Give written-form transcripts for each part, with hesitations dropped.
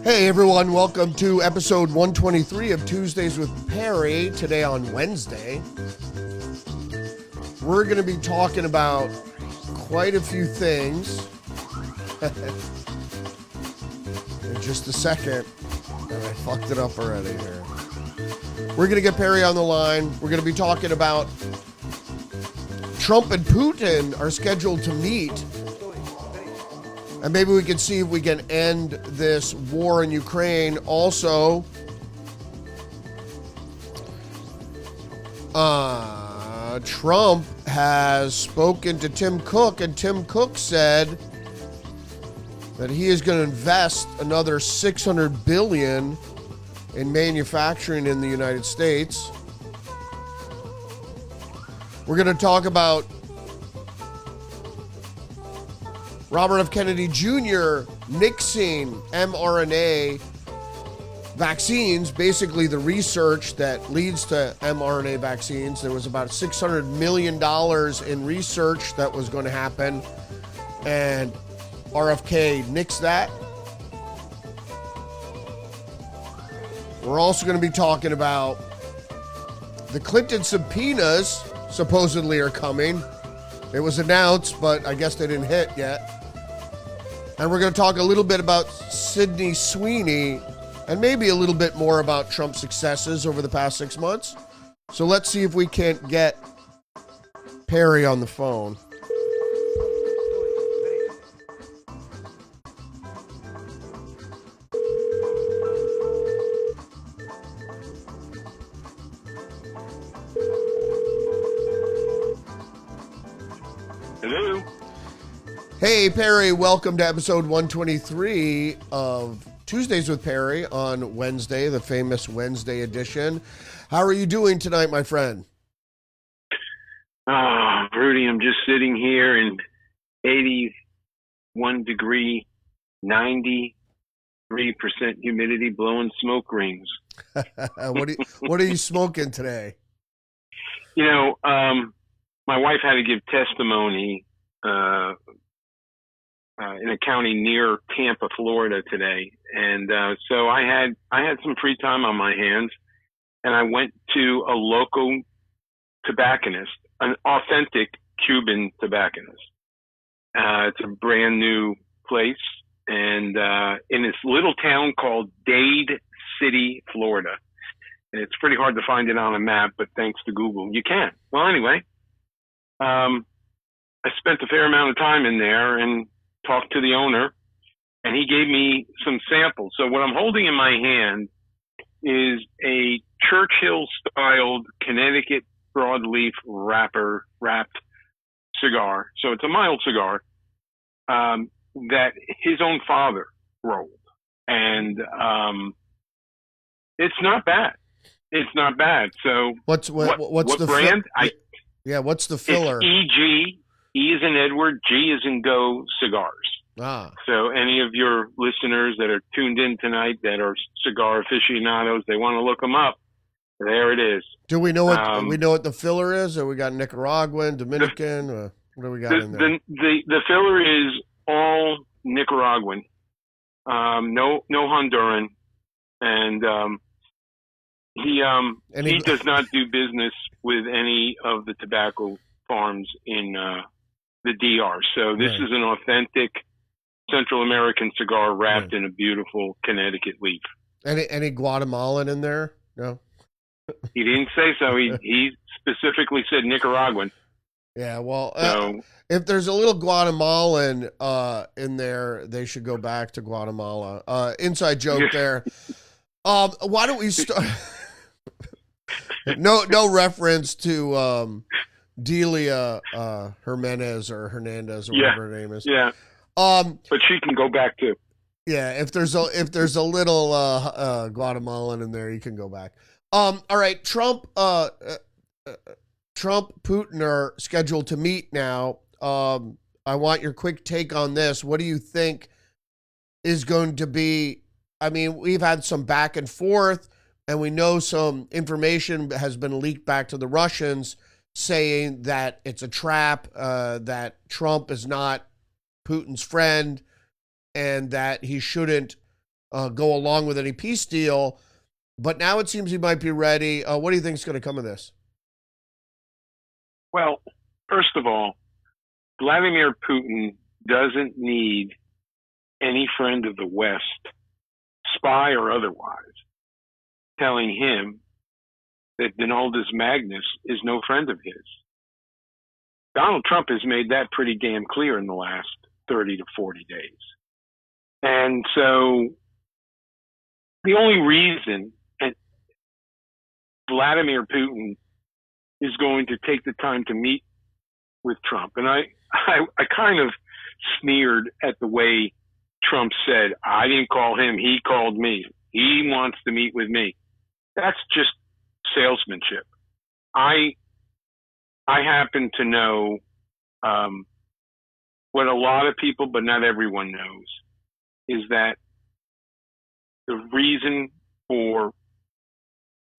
Hey everyone, welcome to episode 123 of Tuesdays with Perry. Today on Wednesday, we're going to be talking about quite a few things. In just a second, and I fucked it up already here. We're going to get Perry on the line. We're going to be talking about Trump and Putin are scheduled to meet. And maybe we can see if we can end this war in Ukraine. Also, Trump has spoken to Tim Cook, and Tim Cook said that he is going to invest another $600 billion in manufacturing in the United States. We're going to talk about Robert F. Kennedy Jr. nixing mRNA vaccines, basically the research that leads to mRNA vaccines. There was about $600 million in research that was going to happen, and RFK nixed that. We're also going to be talking about the Clinton subpoenas supposedly are coming. It was announced, but I guess they didn't hit yet. And we're going to talk a little bit about Sydney Sweeney and maybe a little bit more about Trump's successes over the past 6 months. So let's see if we can't get Perry on the phone. Hello. Hey, Perry, welcome to episode 123 of Tuesdays with Perry on Wednesday, the famous Wednesday edition. How are you doing tonight, my friend? Oh, Rudy, I'm just sitting here in 81 degree, 93% humidity, blowing smoke rings. What are you smoking today? You know, my wife had to give testimony in a county near Tampa, Florida today. And so I had some free time on my hands, and I went to a local tobacconist, an authentic Cuban tobacconist. It's a brand new place, and in this little town called Dade City, Florida. And it's pretty hard to find it on a map, but thanks to Google, you can. Well, anyway, I spent a fair amount of time in there and talked to the owner, and he gave me some samples. So what I'm holding in my hand is a Churchill-styled Connecticut broadleaf wrapped cigar. So it's a mild cigar that his own father rolled, and it's not bad. It's not bad. So what's the brand? What's the filler? It's EG. E is in Edward, G is in Go cigars. Ah. So any of your listeners that are tuned in tonight that are cigar aficionados, they want to look them up. There it is. Do we know what the filler is? Or we got Nicaraguan, Dominican? What do we got in there? The filler is all Nicaraguan, no Honduran, and he does not do business with any of the tobacco farms in the DR. So this is an authentic Central American cigar wrapped in a beautiful Connecticut leaf. Any Guatemalan in there? No. He didn't say so. He specifically said Nicaraguan. Yeah, well, if there's a little Guatemalan in there, they should go back to Guatemala. Inside joke there. Why don't we start? No reference to Delia Jimenez or Hernandez or whatever her name is. Yeah. But she can go back too. Yeah, if there's a little Guatemalan in there, you can go back. All right, Trump, Putin are scheduled to meet now. I want your quick take on this. What do you think is going to be? I mean, we've had some back and forth, and we know some information has been leaked back to the Russians. saying that it's a trap, that Trump is not Putin's friend, and that he shouldn't go along with any peace deal. But now it seems he might be ready. What do you think is going to come of this? Well, first of all, Vladimir Putin doesn't need any friend of the West, spy or otherwise, telling him that Donaldus Magnus is no friend of his. Donald Trump has made that pretty damn clear in the last 30 to 40 days. And so the only reason Vladimir Putin is going to take the time to meet with Trump, and I kind of sneered at the way Trump said, I didn't call him, he called me. He wants to meet with me. That's just salesmanship. I happen to know what a lot of people, but not everyone knows, is that the reason for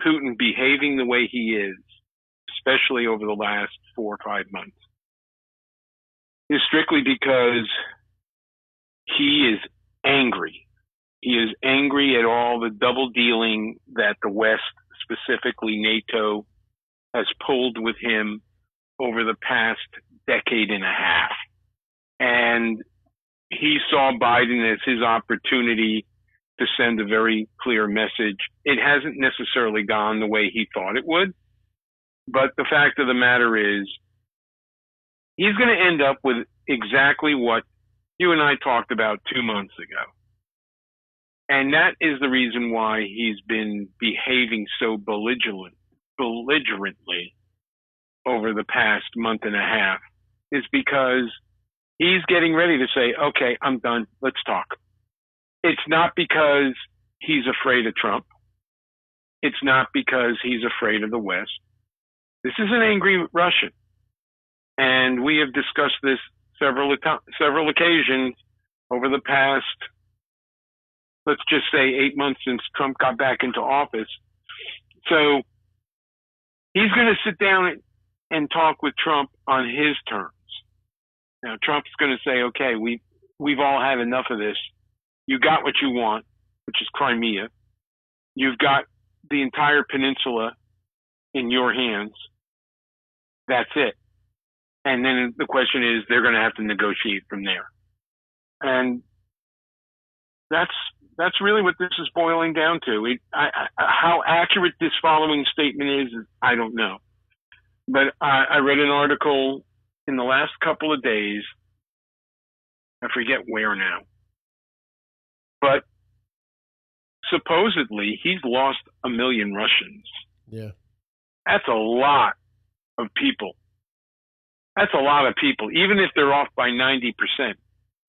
Putin behaving the way he is, especially over the last 4 or 5 months, is strictly because he is angry. He is angry at all the double dealing that the West, specifically NATO, has pulled with him over the past decade and a half. And he saw Biden as his opportunity to send a very clear message. It hasn't necessarily gone the way he thought it would. But the fact of the matter is, he's going to end up with exactly what you and I talked about 2 months ago. And that is the reason why he's been behaving so belligerently over the past month and a half, is because he's getting ready to say, okay, I'm done. Let's talk. It's not because he's afraid of Trump. It's not because he's afraid of the West. This is an angry Russian. And we have discussed this several occasions over the past, let's just say, 8 months since Trump got back into office. So he's going to sit down and talk with Trump on his terms. Now, Trump's going to say, okay, we've all had enough of this. You got what you want, which is Crimea. You've got the entire peninsula in your hands. That's it. And then the question is, they're going to have to negotiate from there. And that's really what this is boiling down to. How accurate this following statement is, I don't know. But I read an article in the last couple of days. I forget where now. But supposedly he's lost 1 million Russians. Yeah. That's a lot of people. That's a lot of people. Even if they're off by 90%,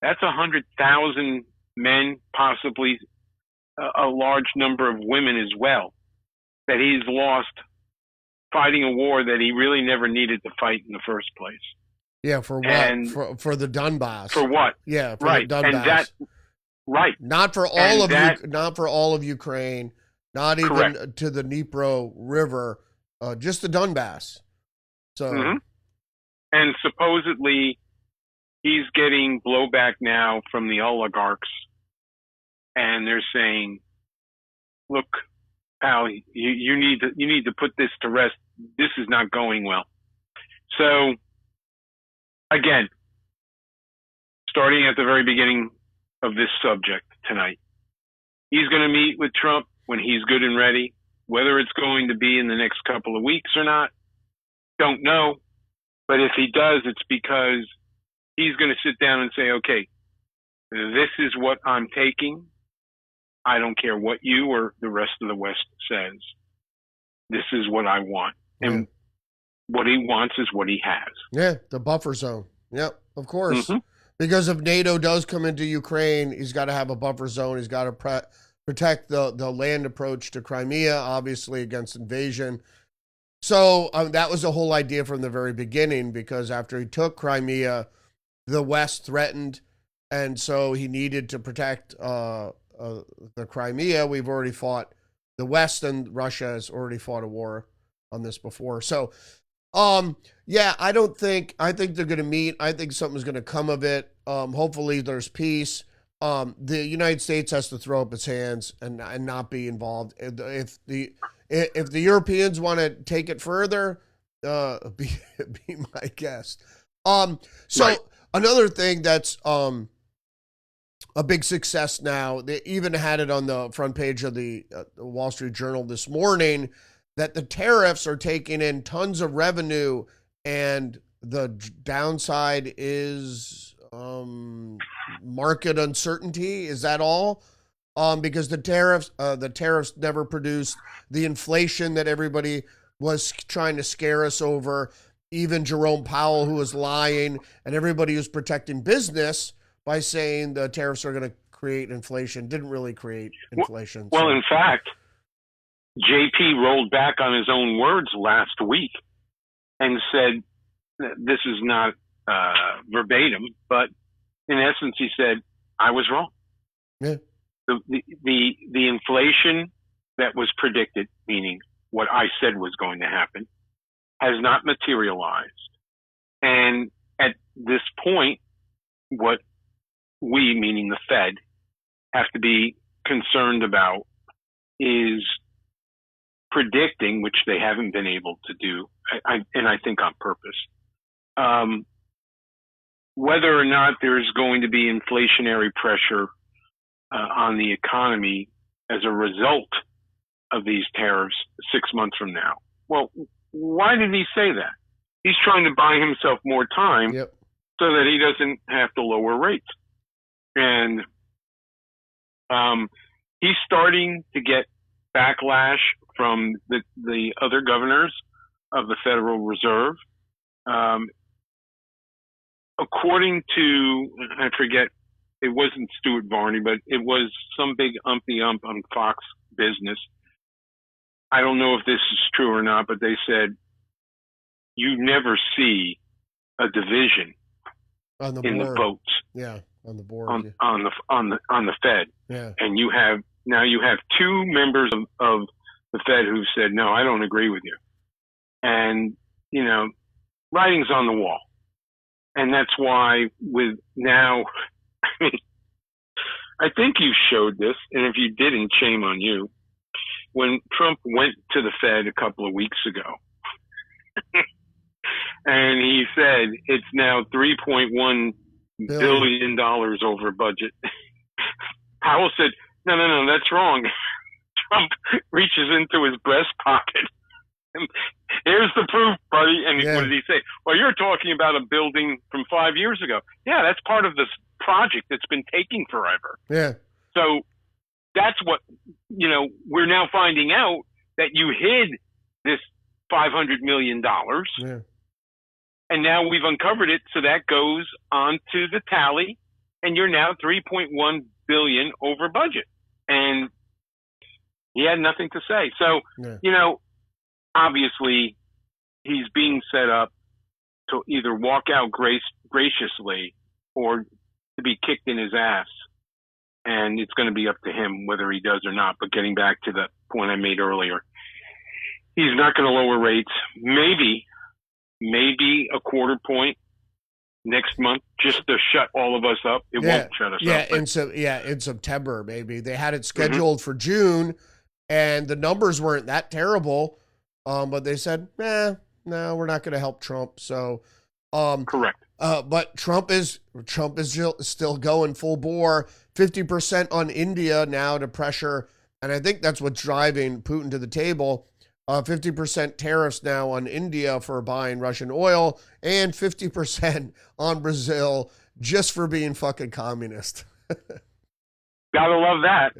that's 100,000 men, possibly a large number of women as well, that he's lost fighting a war that he really never needed to fight in the first place. Yeah, for what? And for the Donbass. For what? Yeah, for right. the Donbass. And that, right. Not for all not for all of Ukraine, not even correct. To the Dnipro River, just the Donbass. So, and supposedly he's getting blowback now from the oligarchs, and they're saying, "Look, pal, you need to put this to rest. This is not going well." So, again, starting at the very beginning of this subject tonight, he's going to meet with Trump when he's good and ready. Whether it's going to be in the next couple of weeks or not, don't know. But if he does, it's because he's going to sit down and say, okay, this is what I'm taking. I don't care what you or the rest of the West says. This is what I want. And what he wants is what he has. Yeah, the buffer zone. Yep, of course. Because if NATO does come into Ukraine, he's got to have a buffer zone. He's got to protect the land approach to Crimea, obviously, against invasion. So that was the whole idea from the very beginning, because after he took Crimea, the West threatened, and so he needed to protect the Crimea. We've already fought, the West and Russia has already fought a war on this before. So Yeah, I think they're going to meet. I think something's going to come of it. Hopefully there's peace. The United States has to throw up its hands and not be involved. If the Europeans want to take it further, be be my guest. So Right. another thing that's a big success now. They even had it on the front page of the Wall Street Journal this morning that the tariffs are taking in tons of revenue, and the downside is market uncertainty. Is that all? Because the tariffs never produced the inflation that everybody was trying to scare us over. Even Jerome Powell, who was lying, and everybody who's protecting business by saying the tariffs are going to create inflation, didn't really create inflation. Well, in fact, JP rolled back on his own words last week and said, this is not verbatim, but in essence, he said, I was wrong. Yeah. The inflation that was predicted, meaning what I said was going to happen, has not materialized. And at this point, what we, meaning the Fed, have to be concerned about is predicting, which they haven't been able to do, and I think on purpose, whether or not there's going to be inflationary pressure on the economy as a result of these tariffs 6 months from now. Well, why did he say that? He's trying to buy himself more time so that he doesn't have to lower rates. And he's starting to get backlash from the other governors of the Federal Reserve. According to, I forget, it wasn't Stuart Varney, but it was some big umpy-ump on Fox Business. I don't know if this is true or not, but they said you never see a division in the votes. Yeah, on the board. On the Fed. Yeah. And you have two members of the Fed who said, no, I don't agree with you. And, writing's on the wall. And that's why with now, I think you showed this, and if you didn't, shame on you. When Trump went to the Fed a couple of weeks ago, and he said it's now $3.1 billion over budget. Powell said, no, that's wrong. Trump reaches into his breast pocket. Here's the proof, buddy. And what did he say? Well, you're talking about a building from 5 years ago. Yeah, that's part of this project that's been taking forever. Yeah. So that's what, we're now finding out that you hid this $500 million. Yeah. And now we've uncovered it. So that goes onto the tally, and you're now $3.1 billion over budget. And he had nothing to say. So, obviously he's being set up to either walk out graciously or to be kicked in his ass. And it's going to be up to him whether he does or not. But getting back to the point I made earlier, he's not going to lower rates. Maybe a quarter point next month just to shut all of us up. It won't shut us up. In September, maybe. They had it scheduled for June, and the numbers weren't that terrible. But they said, no, we're not going to help Trump. So, correct. But Trump is still going full bore, 50% on India now to pressure. And I think that's what's driving Putin to the table. 50% tariffs now on India for buying Russian oil, and 50% on Brazil just for being fucking communist. Gotta love that.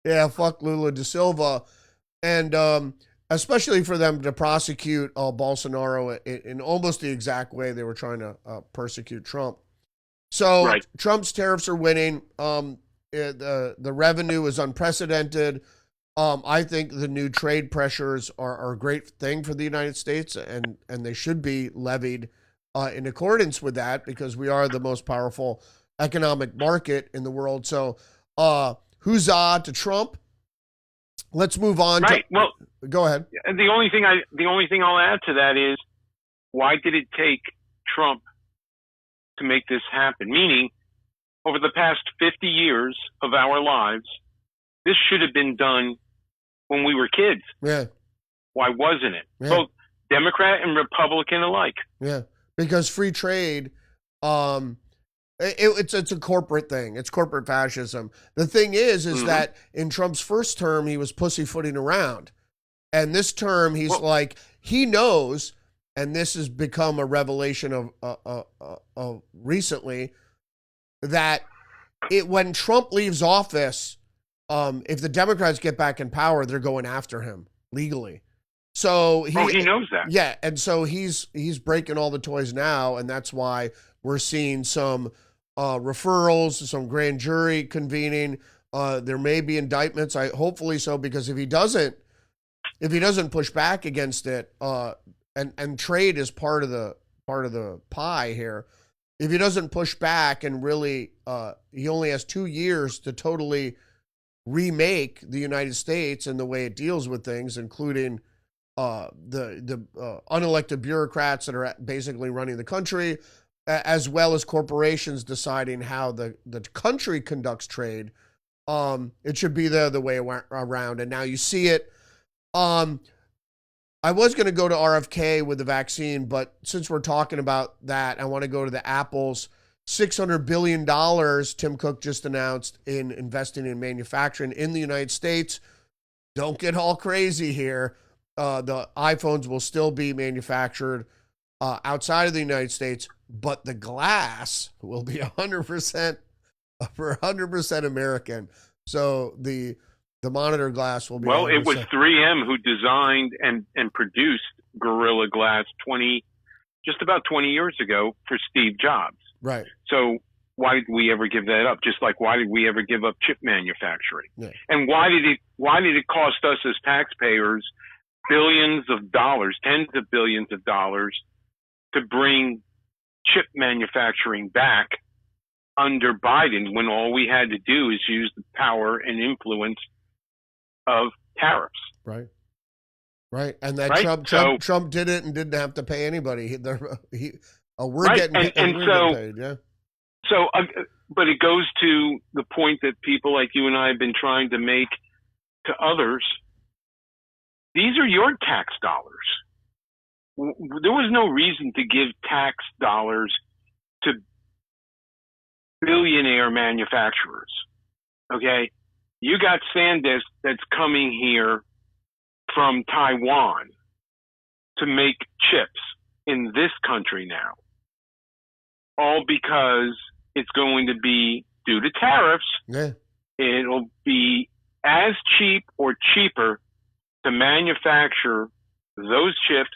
Yeah, fuck Lula da Silva. And especially for them to prosecute Bolsonaro in almost the exact way they were trying to persecute Trump. So Trump's tariffs are winning. The revenue is unprecedented. I think the new trade pressures are a great thing for the United States, and they should be levied in accordance with that, because we are the most powerful economic market in the world. So huzzah to Trump. let's move on. Right. Well, go ahead. The only thing I'll add to that is, why did it take Trump to make this happen? Meaning, over the past 50 years of our lives, this should have been done when we were kids. Yeah. Why wasn't it? Yeah. Both Democrat and Republican alike. Yeah, because free trade, it's a corporate thing. It's corporate fascism. The thing is that in Trump's first term, he was pussyfooting around. And this term, he's he knows, and this has become a revelation of recently, that when Trump leaves office, if the Democrats get back in power, they're going after him legally. So he knows that. Yeah, and so he's breaking all the toys now, and that's why we're seeing some referrals, some grand jury convening. There may be indictments. Hopefully so, because if he doesn't push back against it, and trade is part of the pie here. If he doesn't push back and really, he only has 2 years to totally remake the United States and the way it deals with things, including the unelected bureaucrats that are basically running the country, as well as corporations deciding how the country conducts trade. It should be the other way around, and now you see it. I was going to go to RFK with the vaccine, but since we're talking about that, I want to go to the Apple's $600 billion Tim Cook just announced in investing in manufacturing in the United States. Don't get all crazy here. The iPhones will still be manufactured outside of the United States, but the glass will be 100% American. So the monitor glass will be. Well, 100%. it was 3M who designed and produced Gorilla Glass just about 20 years ago for Steve Jobs. Right. So why did we ever give that up? Just like why did we ever give up chip manufacturing? Yeah. And why did it cost us as taxpayers billions of dollars, tens of billions of dollars, to bring chip manufacturing back under Biden, when all we had to do is use the power and influence of tariffs? Right. And that right? Trump did it and didn't have to pay anybody. We're right. getting paid. Yeah. So, but it goes to the point that people like you and I have been trying to make to others. These are your tax dollars. There was no reason to give tax dollars to billionaire manufacturers. Okay? You got SanDisk that's coming here from Taiwan to make chips in this country now. All because it's going to be, due to tariffs, it'll be as cheap or cheaper to manufacture those chips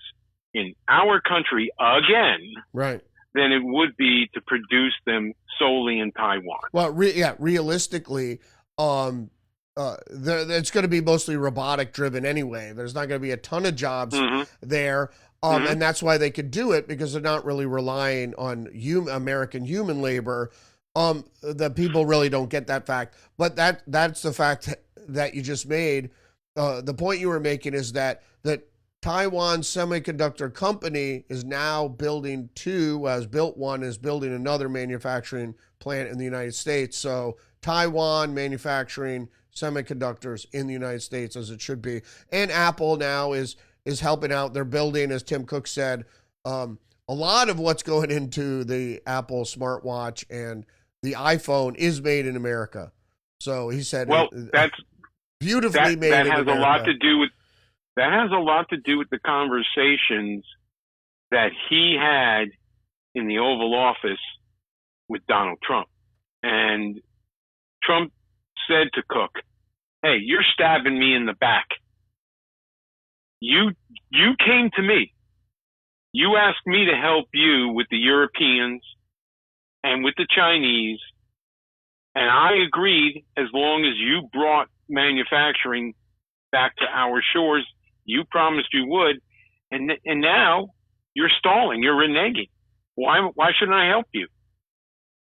in our country again, right, than it would be to produce them solely in Taiwan. Well, realistically, it's going to be mostly robotic driven anyway. There's not going to be a ton of jobs there. And that's why they could do it, because they're not really relying on American human labor. The people really don't get that fact. But that's the fact that you just made. The point you were making is that Taiwan Semiconductor Company is now building has built one, is building another manufacturing plant in the United States. So Taiwan manufacturing semiconductors in the United States, as it should be. And Apple now is helping out. They're building, as Tim Cook said, a lot of what's going into the Apple smartwatch and the iPhone is made in America. So he said, well, that's beautifully made that in has America. a lot to do with that has a lot to do with the conversations that he had in the Oval Office with Donald Trump. And Trump said to Cook, "Hey, you're stabbing me in the back. You came to me. You asked me to help you with the Europeans and with the Chinese, and I agreed as long as you brought manufacturing back to our shores. You promised you would, and now you're stalling. You're reneging. Why shouldn't I help you?"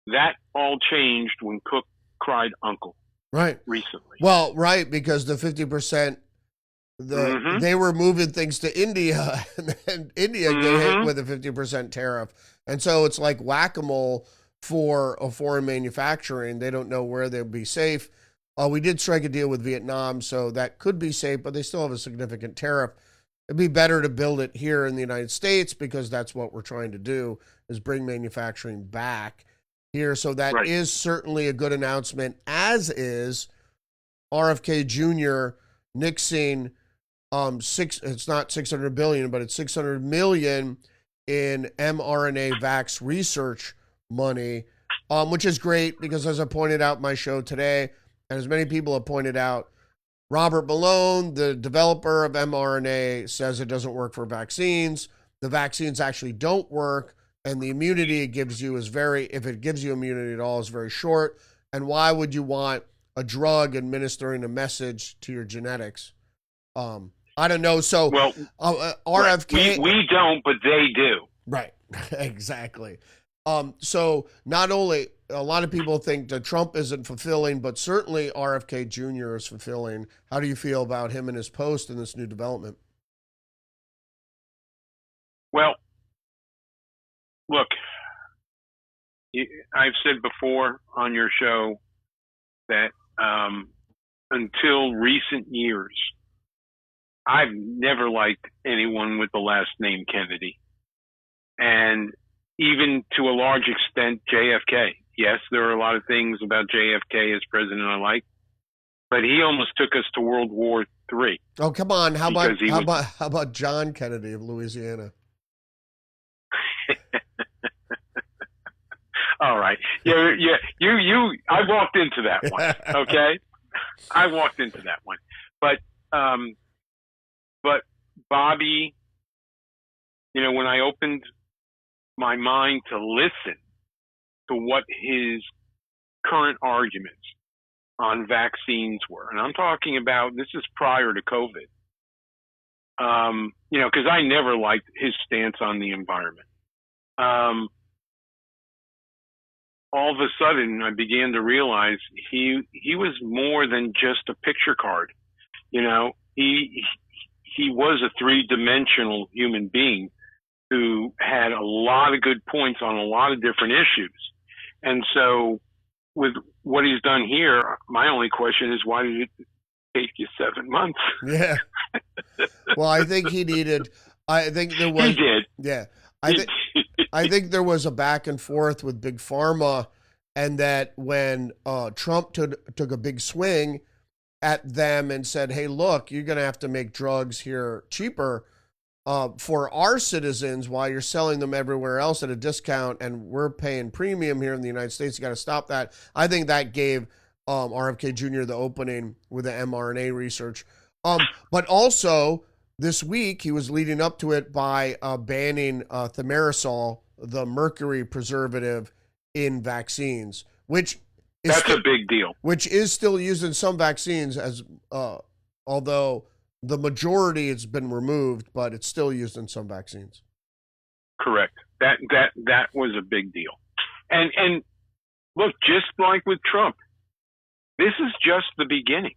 That all changed when Cook cried uncle. Right. recently. Well, right, because the 50%, they were moving things to India, and then India get hit with a 50% tariff. And so it's like whack-a-mole for a foreign manufacturing. They don't know where they'll be safe. We did strike a deal with Vietnam, so that could be safe, but they still have a significant tariff. It'd be better to build it here in the United States, because that's what we're trying to do, is bring manufacturing back here. So that is certainly a good announcement, as is RFK Jr. nixing it's not 600 billion, but it's 600 million in mRNA vax research money, which is great, because as I pointed out in my show today, and as many people have pointed out, Robert Malone, the developer of mRNA, says it doesn't work for vaccines. The vaccines actually don't work, and the immunity it gives you is if it gives you immunity at all, is very short. And why would you want a drug administering a message to your genetics? I don't know. So, RFK, we don't, but they do. Right. Exactly. So not only a lot of people think that Trump isn't fulfilling, but certainly RFK Jr. is fulfilling. How do you feel about him and his post in this new development? Well, look, I've said before on your show that until recent years, I've never liked anyone with the last name Kennedy. And even to a large extent, JFK. Yes, there are a lot of things about JFK as president I like, but he almost took us to World War III. Oh, come on. How about John Kennedy of Louisiana? All right. I walked into that one. Okay. I walked into that one, but Bobby, when I opened my mind to listen to what his current arguments on vaccines were, and I'm talking about, this is prior to COVID, because I never liked his stance on the environment. All of a sudden, I began to realize he was more than just a picture card. He was a three-dimensional human being who had a lot of good points on a lot of different issues. And so with what he's done here, my only question is, why did it take you 7 months? Yeah. Well, I think he did. He did. Yeah. I think there was a back and forth with Big Pharma, and that when Trump took a big swing at them and said, hey, look, you're going to have to make drugs here cheaper for our citizens while you're selling them everywhere else at a discount, and we're paying premium here in the United States. You got to stop that. I think that gave RFK Jr. the opening with the mRNA research. But also this week, he was leading up to it by banning thimerosal, the mercury preservative in vaccines, which is a big deal. Which is still used in some vaccines, as although the majority has been removed, but it's still used in some vaccines. Correct. That was a big deal. And look, just like with Trump, this is just the beginning.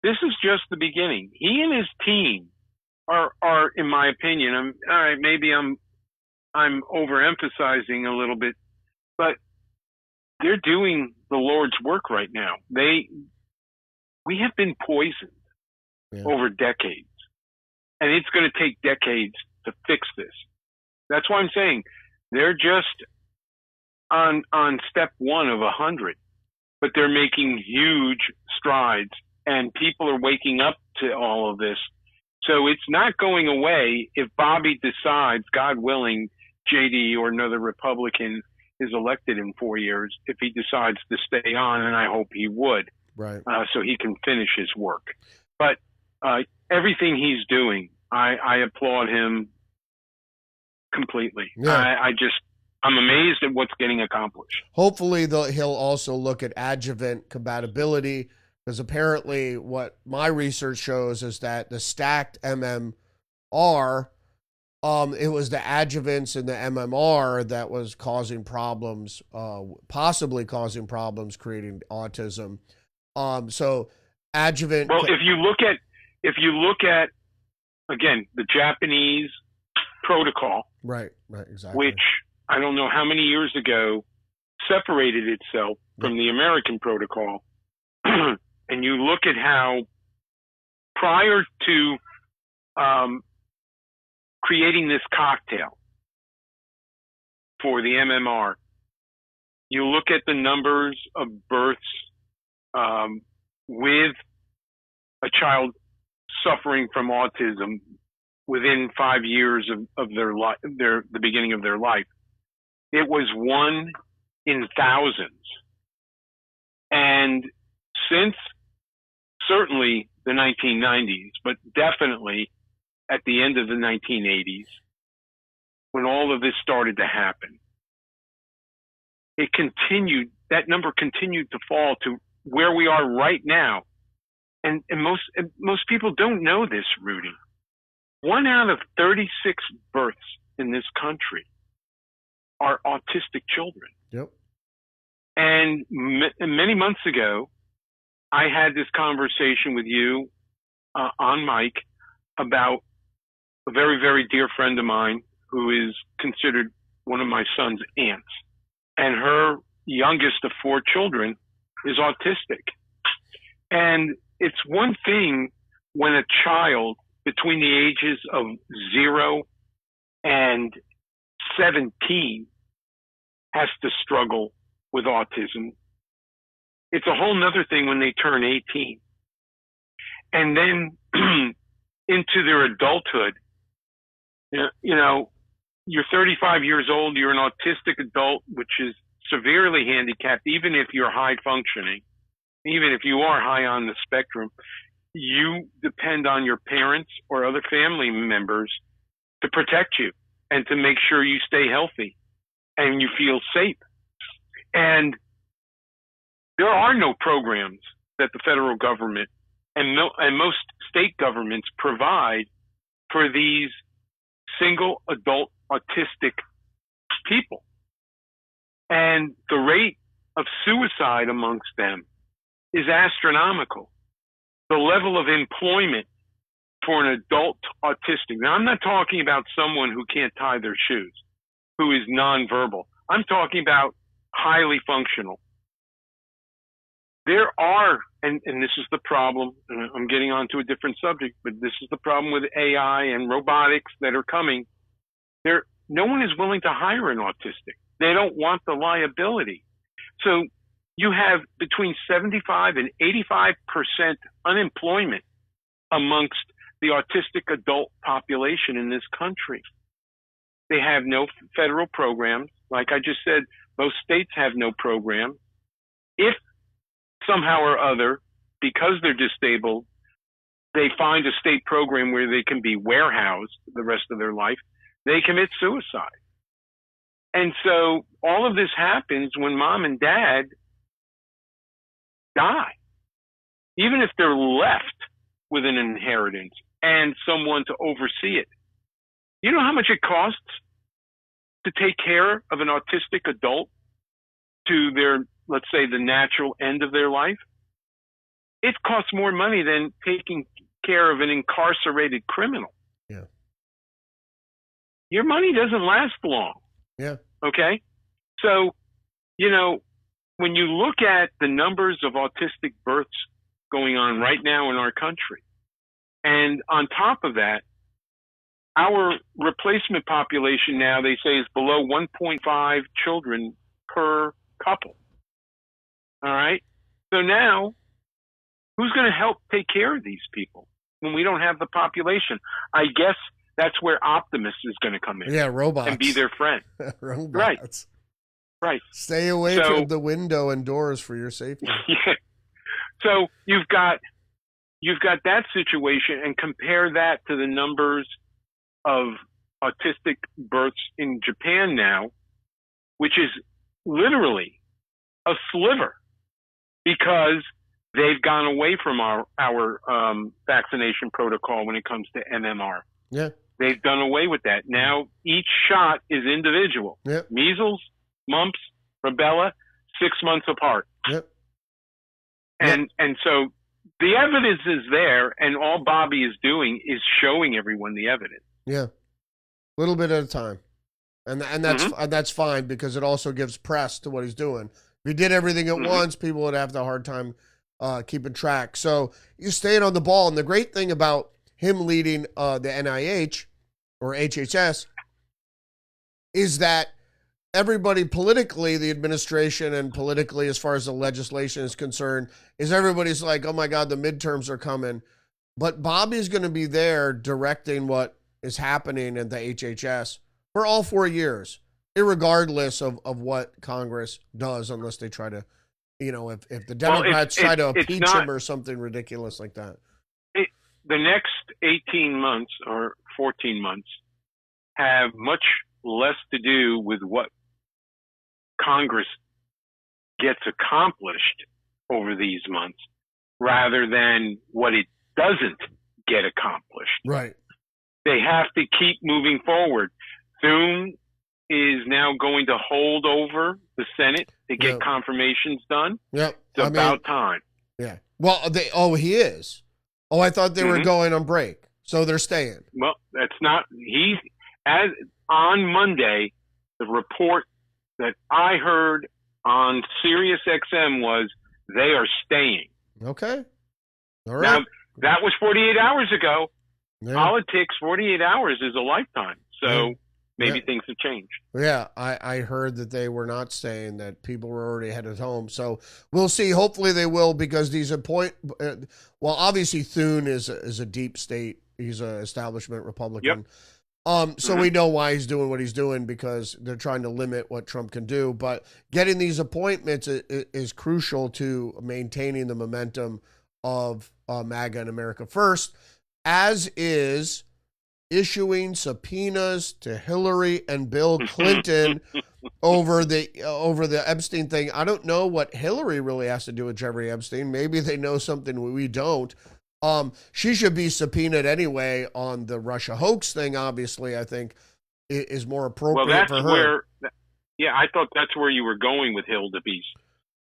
This is just the beginning. He and his team are, in my opinion, maybe I'm overemphasizing a little bit, but they're doing the Lord's work right now. We have been poisoned over decades, and it's going to take decades to fix this. That's why I'm saying they're just on step 1 of 100, but they're making huge strides, and people are waking up to all of this. So it's not going away if Bobby decides, God willing, JD or another Republican is elected in 4 years, if he decides to stay on, and I hope he would, right? So he can finish his work. But everything he's doing, I applaud him completely. Yeah. I'm amazed at what's getting accomplished. Hopefully, he'll also look at adjuvant compatibility, because apparently what my research shows is that the stacked MMR It was the adjuvants and the MMR that was causing problems, possibly causing problems, creating autism. So adjuvant. Well, if you look at again the Japanese protocol, right, exactly. which I don't know how many years ago separated itself from the American protocol, and you look at how prior to creating this cocktail for the MMR, you look at the numbers of births with a child suffering from autism within 5 years of their life, the beginning of their life. It was 1 in thousands. And since certainly the 1990s, but definitely at the end of the 1980s, when all of this started to happen, that number continued to fall to where we are right now. And most people don't know this, Rudy. 1 out of 36 births in this country are autistic children. Yep. And many months ago, I had this conversation with you on mic about a very, very dear friend of mine who is considered one of my son's aunts. And her youngest of 4 children is autistic. And it's one thing when a child between the ages of 0 and 17 has to struggle with autism. It's a whole nother thing when they turn 18. And then into their adulthood, you know, you're 35 years old, you're an autistic adult, which is severely handicapped, even if you're high functioning, even if you are high on the spectrum, you depend on your parents or other family members to protect you and to make sure you stay healthy and you feel safe. And there are no programs that the federal government and most state governments provide for these single adult autistic people. And the rate of suicide amongst them is astronomical. The level of employment for an adult autistic. Now, I'm not talking about someone who can't tie their shoes, who is nonverbal. I'm talking about highly functional. There are, and this is the problem, and I'm getting on to a different subject, but this is the problem with AI and robotics that are coming. No one is willing to hire an autistic. They don't want the liability. So you have between 75 and 85% unemployment amongst the autistic adult population in this country. They have no federal programs. Like I just said, most states have no program. If somehow or other, because they're disabled, they find a state program where they can be warehoused the rest of their life, they commit suicide. And so all of this happens when mom and dad die. Even if they're left with an inheritance and someone to oversee it. You know how much it costs to take care of an autistic adult to their, let's say, the natural end of their life? It costs more money than taking care of an incarcerated criminal. Yeah. Your money doesn't last long. Yeah. Okay? So, you know, when you look at the numbers of autistic births going on right now in our country, and on top of that, our replacement population now, they say, is below 1.5 children per couple. All right? So now, who's going to help take care of these people when we don't have the population? I guess that's where Optimus is going to come in. Yeah, robots. And be their friend. Robots. Right. Stay away from the window and doors for your safety. Yeah. So you've got that situation, and compare that to the numbers of autistic births in Japan now, which is literally a sliver, because they've gone away from our vaccination protocol when it comes to MMR. Yeah. They've done away with that. Now each shot is individual. Yep. Measles, mumps, rubella, 6 months apart. Yep. And so the evidence is there, and all Bobby is doing is showing everyone the evidence. Yeah. A little bit at a time. And that's fine, because it also gives press to what he's doing. If he did everything at once, people would have the hard time keeping track. So he's staying on the ball. And the great thing about him leading the NIH or HHS is that everybody politically, the administration and politically, as far as the legislation is concerned, is everybody's like, oh my God, the midterms are coming. But Bobby's going to be there directing what is happening at the HHS for all 4 years, irregardless of what Congress does, unless they try to, if the Democrats try to impeach him or something ridiculous like that. The next 18 months or 14 months have much less to do with what Congress gets accomplished over these months rather than what it doesn't get accomplished. Right. They have to keep moving forward. Thune is now going to hold over the Senate to get confirmations done. Yep. It's about time. Yeah. Well, he is. Oh, I thought they were going on break. So they're staying. Well, that's not, on Monday, the report that I heard on Sirius XM was they are staying. Okay. All right. Now, that was 48 hours ago. Yeah. Politics, 48 hours is a lifetime. So maybe things have changed. Yeah, I heard that they were not staying, that people were already headed home. So we'll see. Hopefully they will, because these obviously Thune is a deep state. He's an establishment Republican. Yep. So we know why he's doing what he's doing, because they're trying to limit what Trump can do. But getting these appointments is crucial to maintaining the momentum of MAGA and America First, as is issuing subpoenas to Hillary and Bill Clinton over the Epstein thing. I don't know what Hillary really has to do with Jeffrey Epstein. Maybe they know something we don't. She should be subpoenaed anyway on the Russia hoax thing. Obviously, I think is more appropriate for her. I thought that's where you were going with Hildebeest,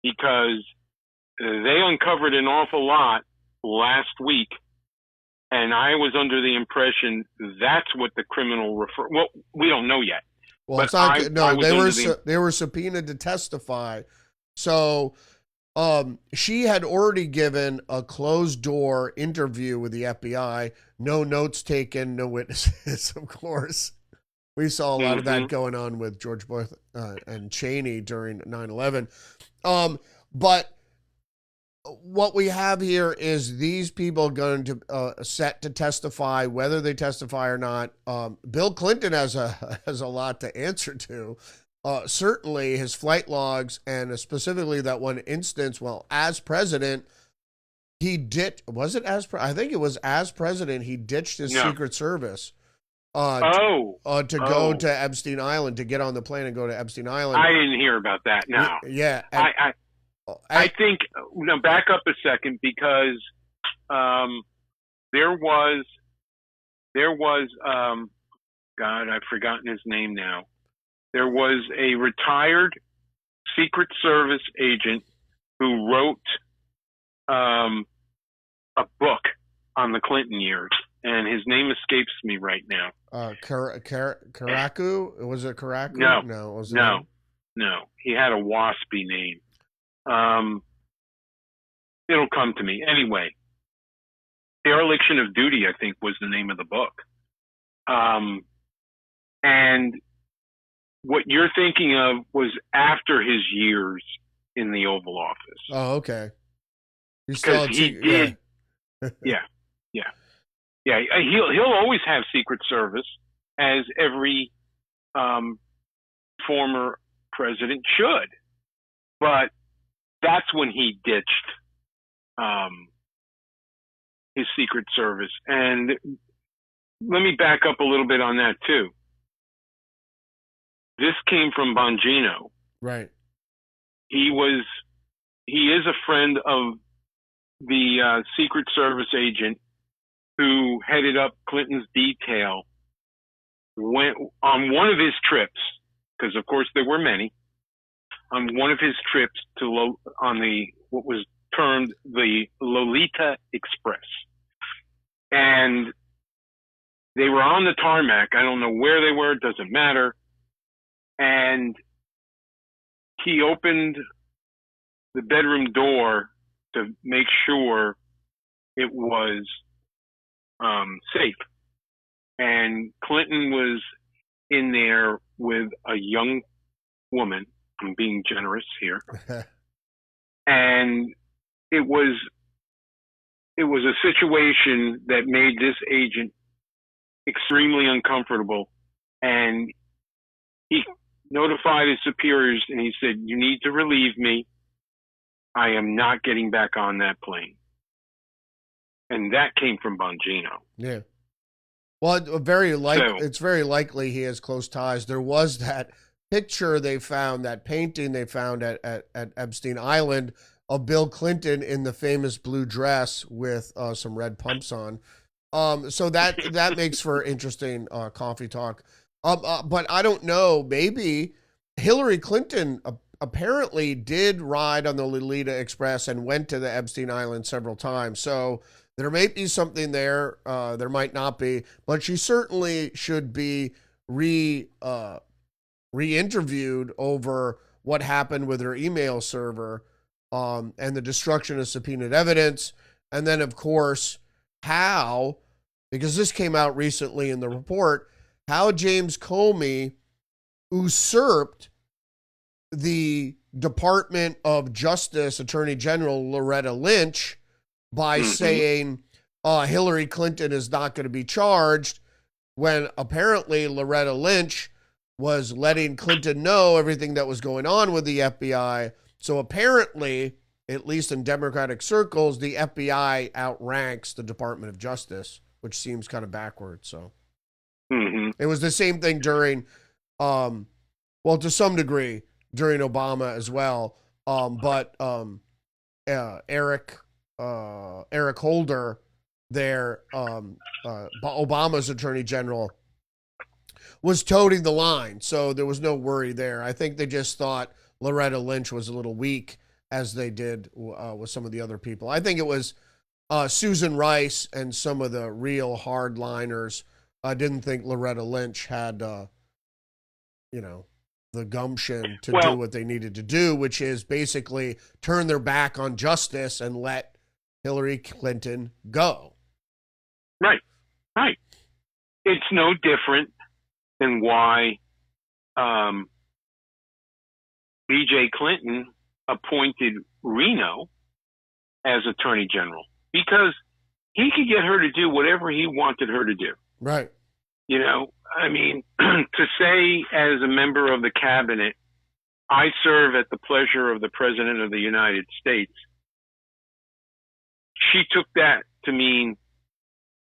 because they uncovered an awful lot last week. And I was under the impression that's what the criminal well, we don't know yet. Well, it's not. They were subpoenaed to testify. So she had already given a closed door interview with the FBI. No notes taken, no witnesses, of course. We saw a lot of that going on with George Bush and Cheney during 9/11. But what we have here is these people going to set to testify, whether they testify or not. Bill Clinton has a lot to answer to. Certainly his flight logs, and specifically that one instance. Well, as president, I think it was as president, he ditched his Secret Service to go to Epstein Island, to get on the plane and go to Epstein Island. I didn't hear about that. No. Yeah. I think, back up a second, because there was God, I've forgotten his name now. There was a retired Secret Service agent who wrote a book on the Clinton years, and his name escapes me right now. Karaku? Was it Karaku? No. He had a waspy name. It'll come to me. Anyway, Dereliction of Duty, I think, was the name of the book. And what you're thinking of was after his years in the Oval Office. Oh, okay. Because he did. Yeah. He'll always have Secret Service, as every former president should. But that's when he ditched his Secret Service. And let me back up a little bit on that too. This came from Bongino. Right. He is a friend of the Secret Service agent who headed up Clinton's detail went on one of his trips, because of course there were many, on one of his trips on what was termed the Lolita Express. And they were on the tarmac. I don't know where they were. It doesn't matter. And he opened the bedroom door to make sure it was safe. And Clinton was in there with a young woman. I'm being generous here. And it was a situation that made this agent extremely uncomfortable. And he notified his superiors and he said, "You need to relieve me. I am not getting back on that plane." And that came from Bongino. Yeah. Well, it's very likely he has close ties. There was that picture they found, that painting they found at Epstein Island of Bill Clinton in the famous blue dress with some red pumps on. So that makes for interesting coffee talk. But I don't know, maybe Hillary Clinton apparently did ride on the Lolita Express and went to the Epstein Island several times. So there may be something there. There might not be, but she certainly should be re-interviewed over what happened with her email server, and the destruction of subpoenaed evidence. And then, of course, how, because this came out recently in the report, how James Comey usurped the Department of Justice Attorney General Loretta Lynch by saying Hillary Clinton is not going to be charged, when apparently Loretta Lynch was letting Clinton know everything that was going on with the FBI. So apparently, at least in Democratic circles, the FBI outranks the Department of Justice, which seems kind of backwards. So it was the same thing during, well, to some degree, during Obama as well. But Eric Holder, Obama's attorney general, was toting the line, so there was no worry there. I think they just thought Loretta Lynch was a little weak, as they did with some of the other people. I think it was Susan Rice and some of the real hardliners didn't think Loretta Lynch had, the gumption to do what they needed to do, which is basically turn their back on justice and let Hillary Clinton go. Right. It's no different than why B.J. Clinton appointed Reno as Attorney General, because he could get her to do whatever he wanted her to do. Right. I mean, to say as a member of the cabinet, I serve at the pleasure of the President of the United States, she took that to mean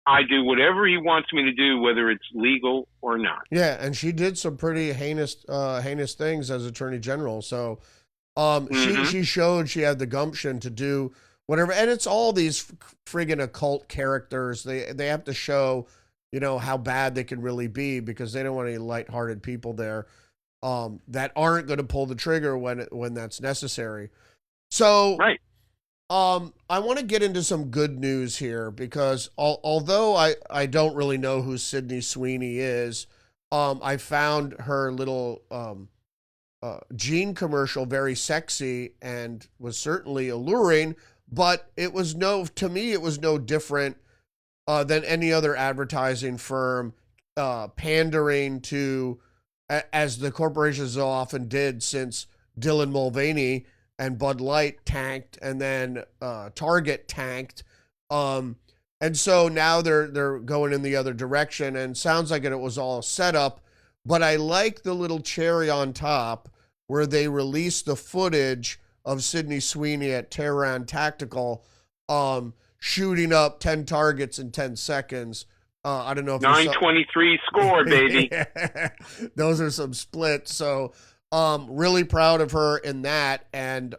I do whatever he wants me to do, whether it's legal or not. Yeah, and she did some pretty heinous things as Attorney General. So she showed she had the gumption to do whatever. And it's all these friggin' occult characters. They have to show, how bad they can really be, because they don't want any lighthearted people there that aren't going to pull the trigger when that's necessary. So right. I want to get into some good news here, because although I don't really know who Sydney Sweeney is, I found her little Jean commercial very sexy and was certainly alluring, but it was no different than any other advertising firm pandering to, as the corporations so often did since Dylan Mulvaney and Bud Light tanked, and then Target tanked, and so now they're going in the other direction, and sounds like it was all set up. But I like the little cherry on top where they released the footage of Sydney Sweeney at Tehran Tactical, shooting up 10 targets in 10 seconds. I don't know if 923 score, baby. Yeah. Those are some splits. So really proud of her in that. And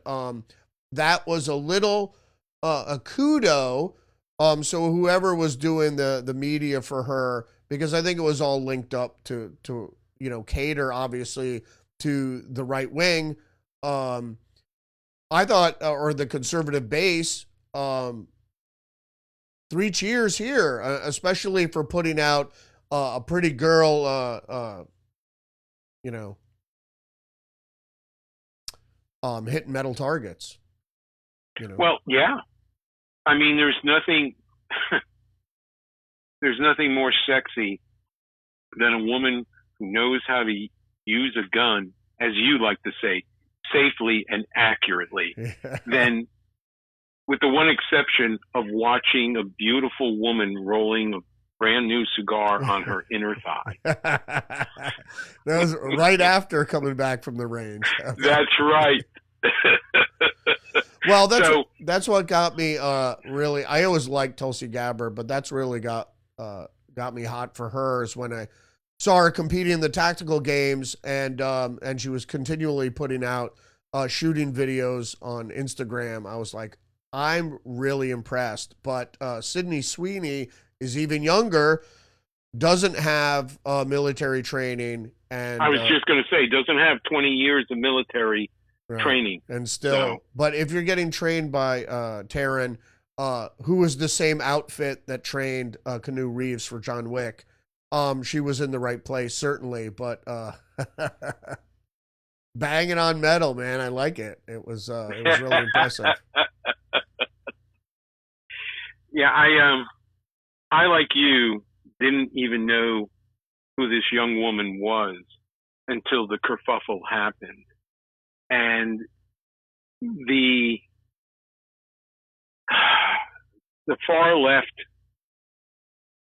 that was a little a kudo. So whoever was doing the media for her because I think it was all linked up to cater obviously to the right wing. I thought, or the conservative base, 3 cheers here, especially for putting out a pretty girl, hitting metal targets. Well, yeah. I mean, there's nothing more sexy than a woman who knows how to use a gun, as you like to say, safely and accurately, than, with the one exception of watching a beautiful woman rolling a brand new cigar on her inner thigh. That was right after coming back from the range. That's right. Well, that's what got me really. I always liked Tulsi Gabbard, but that's really got me hot for her is when I saw her competing in the tactical games, and she was continually putting out shooting videos on Instagram. I was like, I'm really impressed. But Sydney Sweeney is even younger, doesn't have military training, and I was just going to say, doesn't have 20 years of military training. And still, but if you're getting trained by Taryn, who was the same outfit that trained Keanu Reeves for John Wick, she was in the right place, certainly. But banging on metal, man, I like it. It was really impressive. Yeah, I like you didn't even know who this young woman was until the kerfuffle happened. And the far left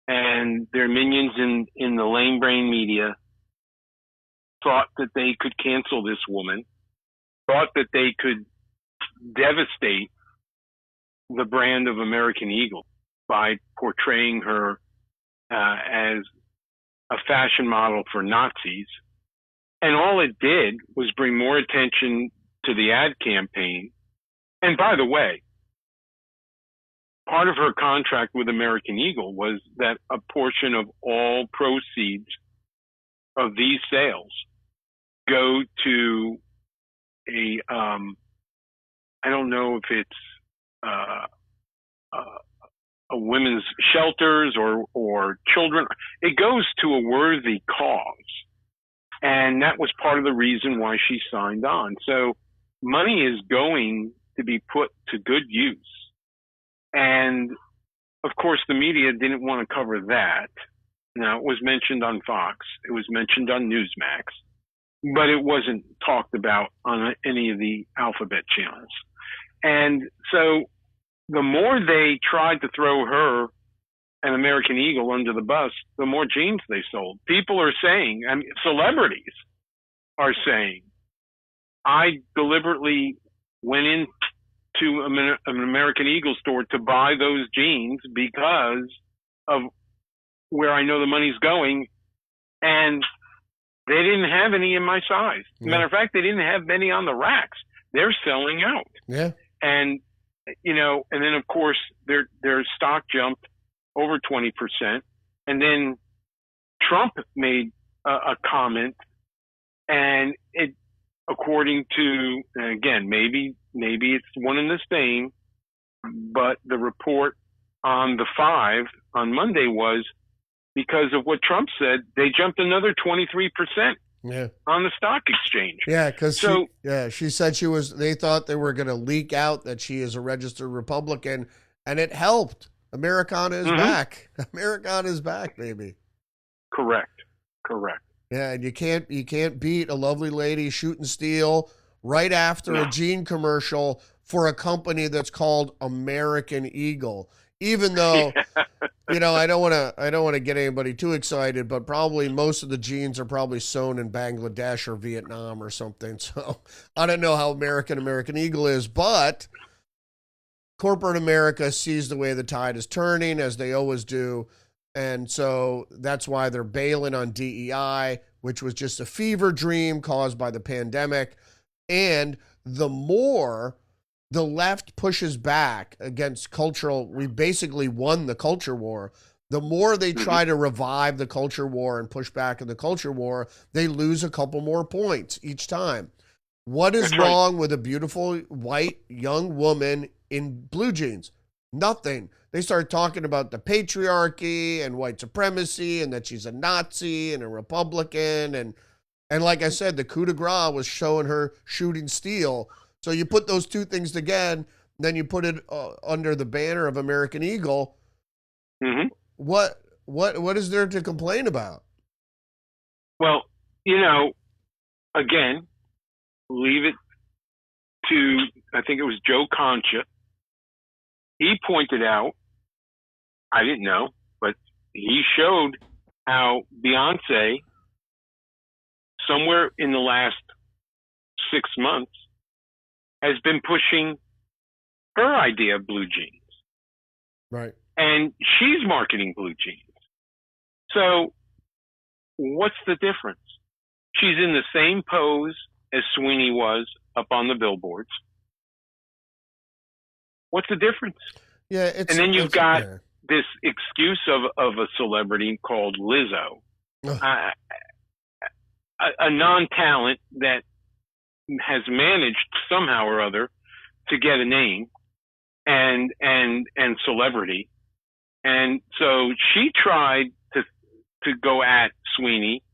and their minions in the lame brain media thought that they could cancel this woman, thought that they could devastate the brand of American Eagle by portraying her as a fashion model for Nazis. And all it did was bring more attention to the ad campaign. And by the way, part of her contract with American Eagle was that a portion of all proceeds of these sales go to a, I don't know if it's a women's shelters or children. It goes to a worthy cause. And that was part of the reason why she signed on. So money is going to be put to good use. And of course, the media didn't want to cover that. Now, it was mentioned on Fox. It was mentioned on Newsmax, but it wasn't talked about on any of the alphabet channels. And so the more they tried to throw her and American Eagle under the bus, the more jeans they sold. People are saying, I mean, celebrities are saying, I deliberately went into an American Eagle store to buy those jeans because of where I know the money's going, and they didn't have any in my size. As a matter of fact, they didn't have many on the racks. They're selling out. Yeah. And, and then of course their stock jumped over 20%. And then Trump made a comment, and it, according to, again, maybe it's one and the same, but the report on the 5 on Monday was because of what Trump said, they jumped another 23%. Yeah. On the stock exchange. Yeah, because she said they thought they were going to leak out that she is a registered Republican, and it helped. Americana is back. Americana is back, baby. Correct. Yeah, and you can't beat a lovely lady shooting steel right after a jean commercial for a company that's called American Eagle. Even though, I don't want to get anybody too excited, but probably most of the jeans are probably sewn in Bangladesh or Vietnam or something. So I don't know how American Eagle is, but corporate America sees the way the tide is turning, as they always do. And so that's why they're bailing on DEI, which was just a fever dream caused by the pandemic. And the more the left pushes back against we basically won the culture war. The more they try to revive the culture war and push back in the culture war, they lose a couple more points each time. What is wrong with a beautiful white young woman in blue jeans? Nothing. They start talking about the patriarchy and white supremacy and that she's a Nazi and a Republican. And like I said, the coup de grace was showing her shooting steel. So you put those two things together, then you put it under the banner of American Eagle. Mm-hmm. What is there to complain about? Well, again, leave it to, I think it was Joe Concha. He pointed out, I didn't know, but he showed how Beyonce, somewhere in the last 6 months, has been pushing her idea of blue jeans. Right. And she's marketing blue jeans. So what's the difference? She's in the same pose as Sweeney was up on the billboards. What's the difference? Yeah, and then you've got this excuse of a celebrity called Lizzo, a non-talent that has managed somehow or other to get a name and celebrity, and so she tried to go at Sweeney.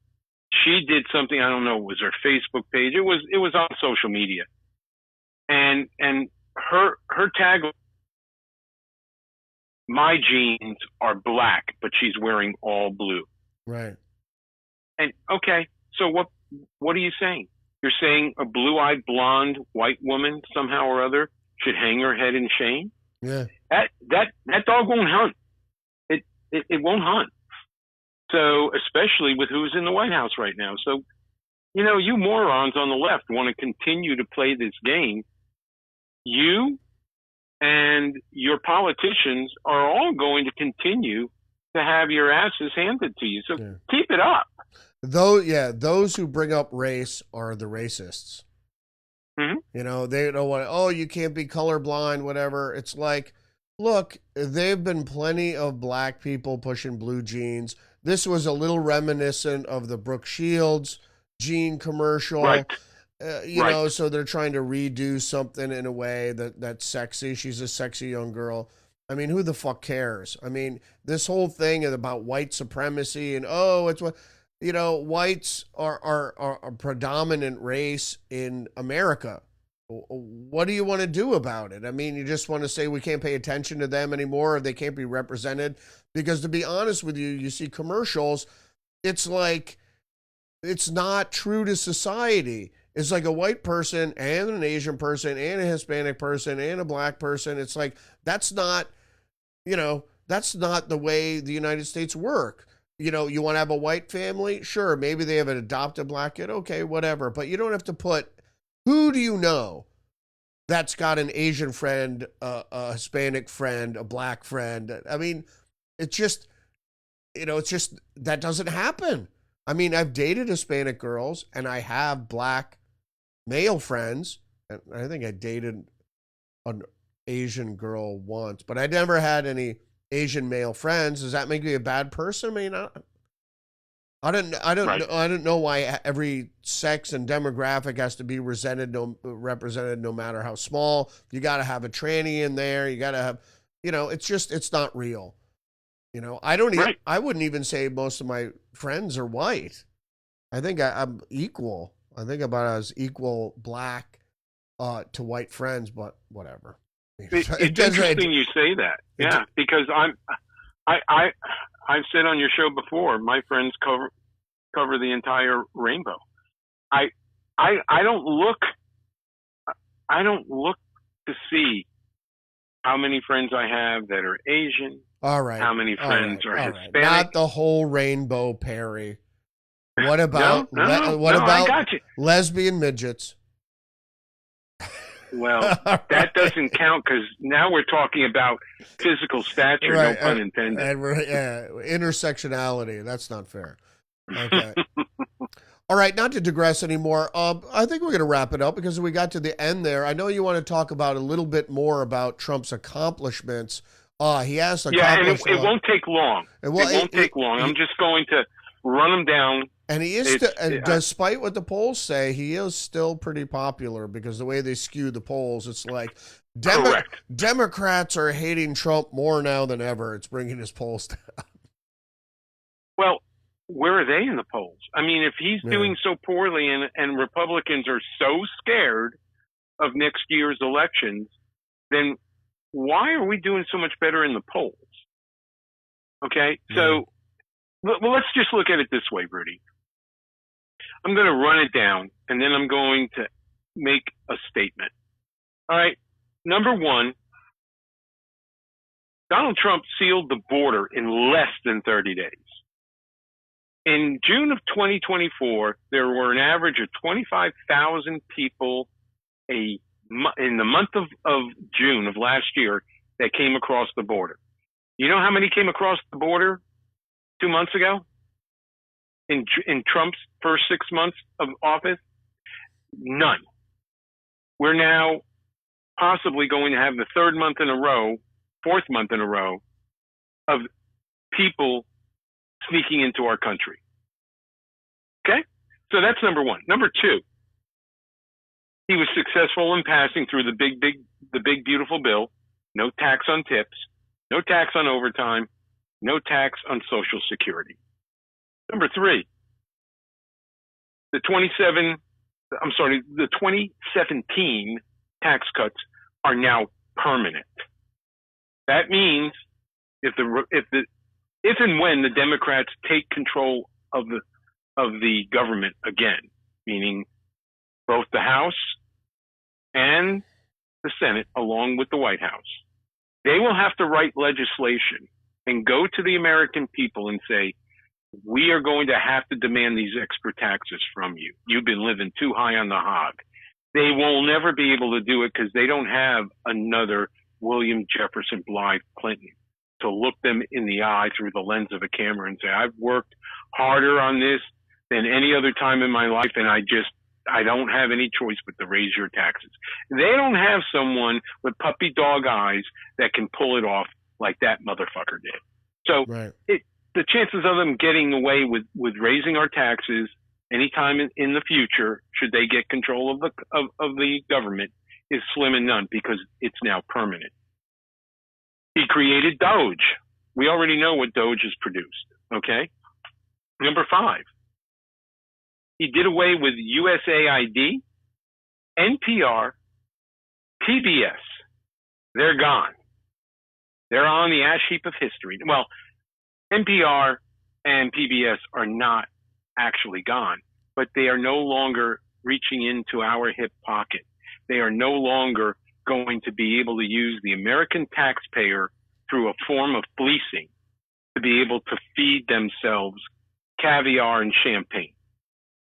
She did something, I don't know, it was her Facebook page. It was on social media, and her tagline, "My jeans are black, but she's wearing all blue." Right. And okay, so what are you saying? You're saying a blue-eyed blonde white woman somehow or other should hang her head in shame? Yeah. That dog won't hunt. It won't hunt. So especially with who's in the White House right now. So, you morons on the left want to continue to play this game. You and your politicians are all going to continue to have your asses handed to you. So keep it up. Those who bring up race are the racists. Mm-hmm. They don't want, you can't be colorblind, whatever. It's like, look, there've been plenty of black people pushing blue jeans. This was a little reminiscent of the Brooke Shields jean commercial. Right. So they're trying to redo something in a way that's sexy. She's a sexy young girl. I mean, who the fuck cares? I mean, this whole thing about white supremacy and, it's what, whites are a predominant race in America. What do you want to do about it? I mean, you just want to say we can't pay attention to them anymore, or they can't be represented? Because to be honest with you, you see commercials, it's like, it's not true to society. It's like a white person and an Asian person and a Hispanic person and a black person. It's like, that's not the way the United States work. You want to have a white family? Sure, maybe they have an adopted black kid. Okay, whatever. But you don't have to put, who do you know that's got an Asian friend, a Hispanic friend, a black friend? I mean, it's just, that doesn't happen. I mean, I've dated Hispanic girls and I have black male friends. And I think I dated an Asian girl once, but I never had any Asian male friends. Does that make me a bad person? I mean, I don't know why every sex and demographic has to be represented no matter how small. You got to have a tranny in there. You got to have, it's not real. I wouldn't even say most of my friends are white. I think I'm equal. I think about as equal black to white friends, but whatever. It's interesting you say that. Yeah, because I've said on your show before, my friends cover the entire rainbow. I don't look to see how many friends I have that are Asian. All right. How many friends are Hispanic? Right. Not the whole rainbow, Perry. What about I got you. Lesbian midgets? Well, that doesn't count because now we're talking about physical stature, right, no pun intended. And intersectionality. That's not fair. Okay. All right, not to digress anymore. I think we're going to wrap it up because we got to the end there. I know you want to talk about a little bit more about Trump's accomplishments He has Yeah, and accomplished it won't take long. It won't take long. I'm just going to run them down. And he is, despite what the polls say, he is still pretty popular because the way they skew the polls, it's like correct. Democrats are hating Trump more now than ever. It's bringing his polls down. Well, where are they in the polls? I mean, if he's doing so poorly and Republicans are so scared of next year's elections, then why are we doing so much better in the polls? Okay, so well, let's just look at it this way, Rudy. I'm going to run it down, and then I'm going to make a statement. All right, number one, Donald Trump sealed the border in less than 30 days. In June of 2024, there were an average of 25,000 people in the month of June of last year that came across the border. You know how many came across the border 2 months ago? In Trump's first 6 months of office? None. We're now possibly going to have the fourth month in a row of people sneaking into our country. Okay? So that's number one. Number two, he was successful in passing through the big beautiful bill. No tax on tips, no tax on overtime, no tax on Social Security. Number three, the 2017 tax cuts are now permanent. That means if and when the Democrats take control of the government again, meaning both the House and the Senate, along with the White House, they will have to write legislation and go to the American people and say, we are going to have to demand these extra taxes from you. You've been living too high on the hog. They will never be able to do it because they don't have another William Jefferson Blythe Clinton to look them in the eye through the lens of a camera and say, I've worked harder on this than any other time in my life, and I don't have any choice but to raise your taxes. They don't have someone with puppy dog eyes that can pull it off like that motherfucker did. So the chances of them getting away with raising our taxes anytime in the future, should they get control of the government, is slim and none because it's now permanent. He created Doge. We already know what Doge has produced. Okay. Number five, he did away with USAID, NPR, PBS. They're gone. They're on the ash heap of history. Well, NPR and PBS are not actually gone, but they are no longer reaching into our hip pocket. They are no longer going to be able to use the American taxpayer through a form of fleecing to be able to feed themselves caviar and champagne.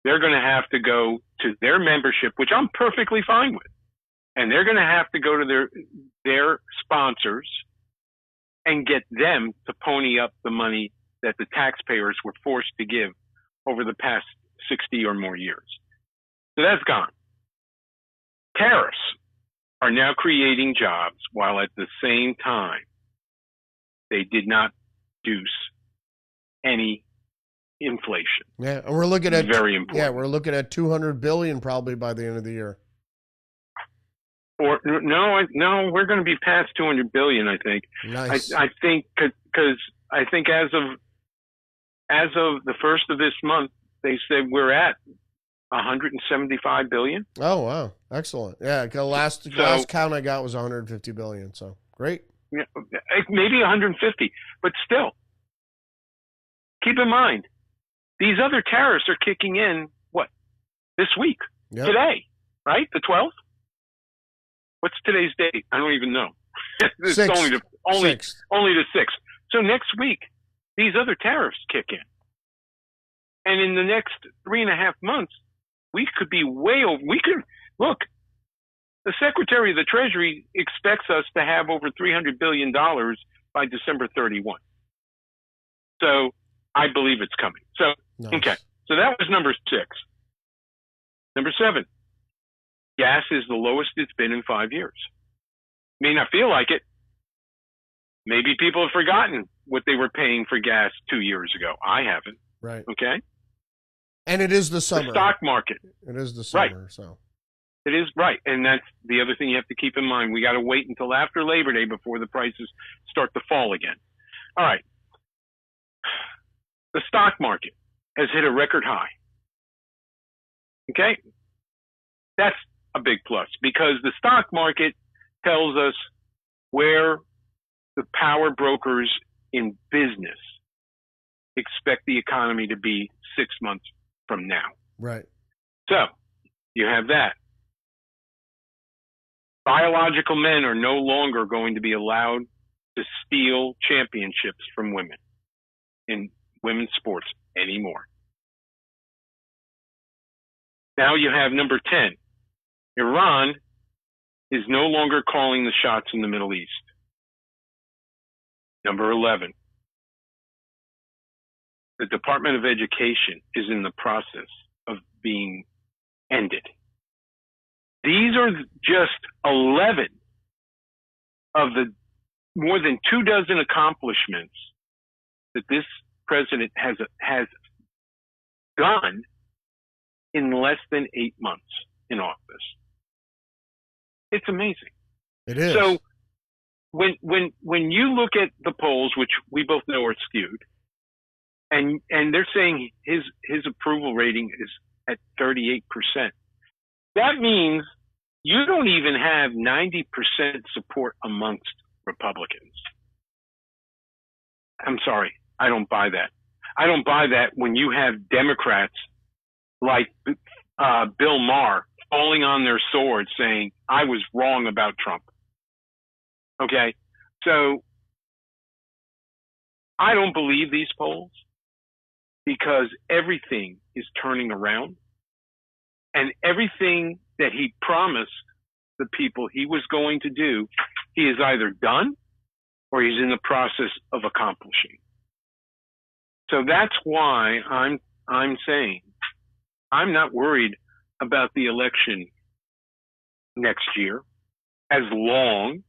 They're going to have to go to their membership, which I'm perfectly fine with, and they're going to have to go to their sponsors and get them to pony up the money that the taxpayers were forced to give over the past 60 or more years. So that's gone. Tariffs are now creating jobs while at the same time they did not reduce any inflation. Yeah, and we're looking at very important. Yeah, we're looking at $200 billion probably by the end of the year. Or no, we're going to be past 200 billion. I think. Nice. I think because I think as of the first of this month, they said we're at 175 billion. Oh wow, excellent. Yeah, the last count I got was 150 billion. So great. Yeah, maybe 150, but still, keep in mind these other tariffs are kicking in. What, this week? Yep. Today, right? The 12th. What's today's date? I don't even know. It's only the 6th. So next week, these other tariffs kick in. And in the next 3.5 months, we could be way over. Look, the Secretary of the Treasury expects us to have over $300 billion by December 31. So I believe it's coming. So, nice. Okay. So that was number 6. Number 7. Gas is the lowest it's been in 5 years. May not feel like it, Maybe people have forgotten what they were paying for gas 2 years ago. I haven't. Right. Okay. And it is the summer. The stock market. It is the summer. Right. So it is right. And that's the other thing you have to keep in mind. We got to wait until after Labor Day before the prices start to fall again. All right. The stock market has hit a record high. Okay. That's a big plus because the stock market tells us where the power brokers in business expect the economy to be 6 months from now. right. So you have that. Biological men are no longer going to be allowed to steal championships from women in women's sports anymore. Now you have number 10. Iran is no longer calling the shots in the Middle East. Number 11. The Department of Education is in the process of being ended. These are just 11 of the more than 24 accomplishments that this president has done in less than 8 months in office. It's amazing. It is. So when you look at the polls, which we both know are skewed, and they're saying his approval rating is at 38%, that means you don't even have 90% support amongst Republicans. I'm sorry, I don't buy that. I don't buy that when you have Democrats like Bill Maher falling on their sword saying, I was wrong about Trump. Okay? So I don't believe these polls because everything is turning around and everything that he promised the people he was going to do, he is either done or he's in the process of accomplishing. So that's why I'm saying I'm not worried about the election next year as long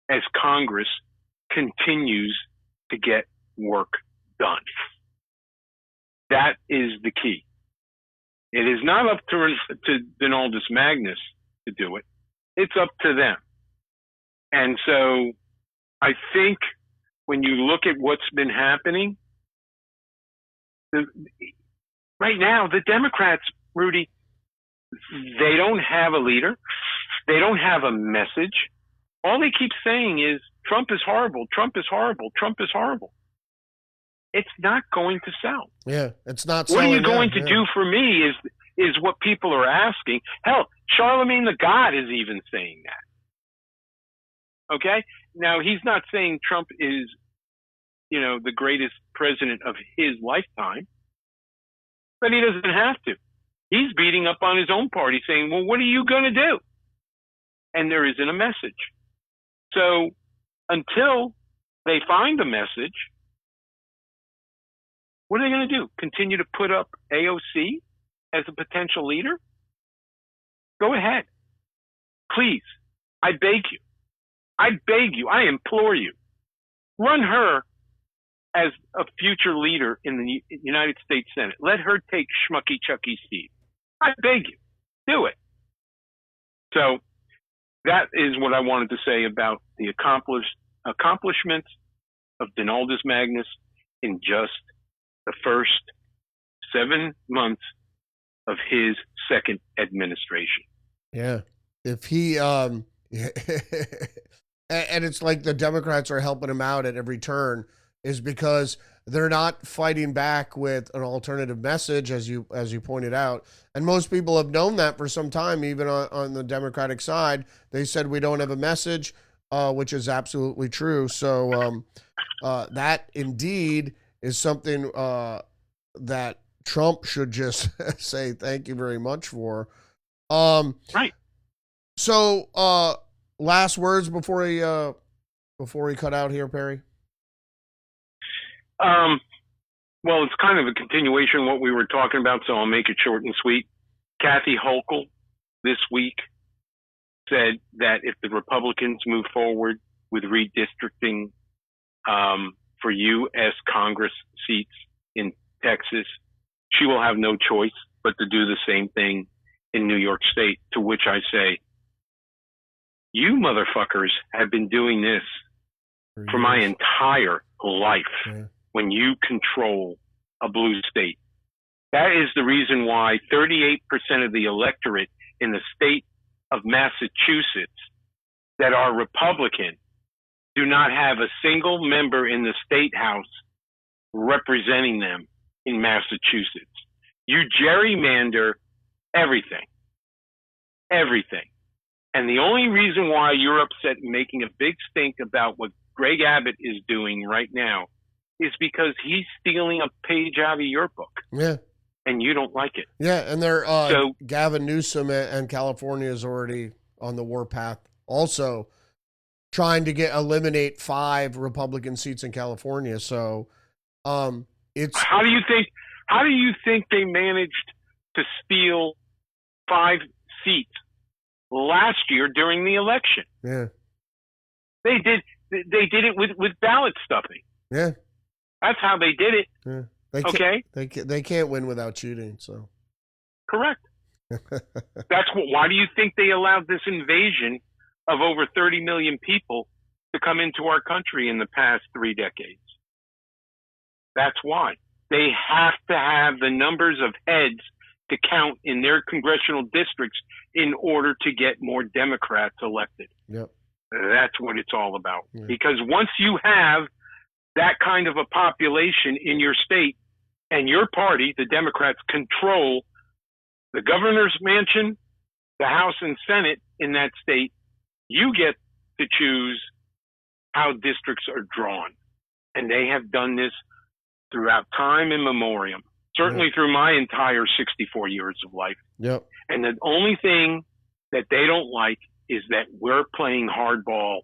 as Congress continues to get work done. That is the key. It is not up to Donaldus Magnus to do it. It's up to them. And so I think when you look at what's been happening, right now, the Democrats, Rudy, they don't have a leader. They don't have a message. All they keep saying is, Trump is horrible, Trump is horrible, Trump is horrible. It's not going to sell. Yeah, it's not What are you selling going out, to yeah. do for me is what people are asking. Hell, Charlemagne the God is even saying that. Okay? Now, he's not saying Trump is, the greatest president of his lifetime, but he doesn't have to. He's beating up on his own party saying, well, what are you going to do? And there isn't a message. So until they find a message, what are they going to do? Continue to put up AOC as a potential leader? Go ahead. Please. I beg you. I beg you. I implore you. Run her as a future leader in the United States Senate. Let her take Schmucky Chucky's seat. I beg you. Do it. So that is what I wanted to say about the accomplishments of Donaldus Magnus in just the first 7 months of his second administration. Yeah. If he, and it's like the Democrats are helping him out at every turn, is because they're not fighting back with an alternative message, as you pointed out. And most people have known that for some time, even on the Democratic side. They said we don't have a message, which is absolutely true. So that indeed is something that Trump should just say thank you very much for. Right. So last words before he cut out here, Perry. Well, it's kind of a continuation of what we were talking about, so I'll make it short and sweet. Kathy Hochul this week said that if the Republicans move forward with redistricting for U.S. Congress seats in Texas, she will have no choice but to do the same thing in New York State, to which I say, you motherfuckers have been doing this for my entire life when you control a blue state. That is the reason why 38% of the electorate in the state of Massachusetts that are Republican do not have a single member in the state house representing them in Massachusetts. You gerrymander everything. Everything. And the only reason why you're upset and making a big stink about what Greg Abbott is doing right now is because he's stealing a page out of your book. Yeah. And you don't like it. Yeah, and they're Gavin Newsom and California is already on the warpath. Also trying to eliminate 5 Republican seats in California. So it's how do you think they managed to steal 5 seats last year during the election? Yeah. They did it with ballot stuffing. Yeah. That's how they did it. Yeah. They can't win without cheating, so. Correct. Why do you think they allowed this invasion of over 30 million people to come into our country in the past 3 decades? That's why. They have to have the numbers of heads to count in their congressional districts in order to get more Democrats elected. Yep. That's what it's all about. Yeah. Because once you have that kind of a population in your state and your party, the Democrats, control the governor's mansion, the House and Senate in that state, you get to choose how districts are drawn. And they have done this throughout time immemorial, certainly through my entire 64 years of life. Yep. And the only thing that they don't like is that we're playing hardball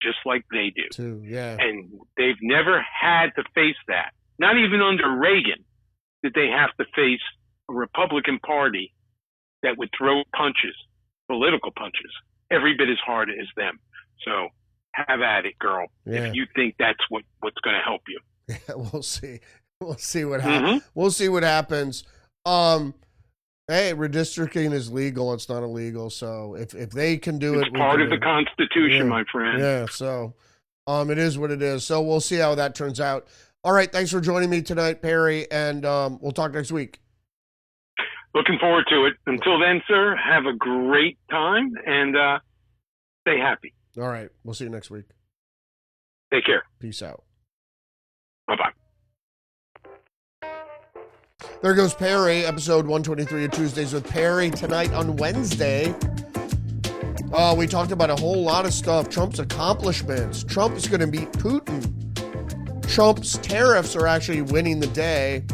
just like they do. Too, yeah. And they've never had to face that. Not even under Reagan did they have to face a Republican Party that would throw punches, political punches, every bit as hard as them. So have at it, girl. Yeah. If you think that's what's going to help you. Yeah, we'll see. We'll see what happens. We'll see what happens. Hey, redistricting is legal. It's not illegal. So if they can do it's part of the Constitution, my friend. Yeah. So it is what it is. So we'll see how that turns out. All right. Thanks for joining me tonight, Perry. And we'll talk next week. Looking forward to it. Until then, sir, have a great time and stay happy. All right. We'll see you next week. Take care. Peace out. Bye-bye. There goes Perry, episode 123 of Tuesdays with Perry. Tonight on Wednesday, we talked about a whole lot of stuff. Trump's accomplishments. Trump is going to beat Putin. Trump's tariffs are actually winning the day.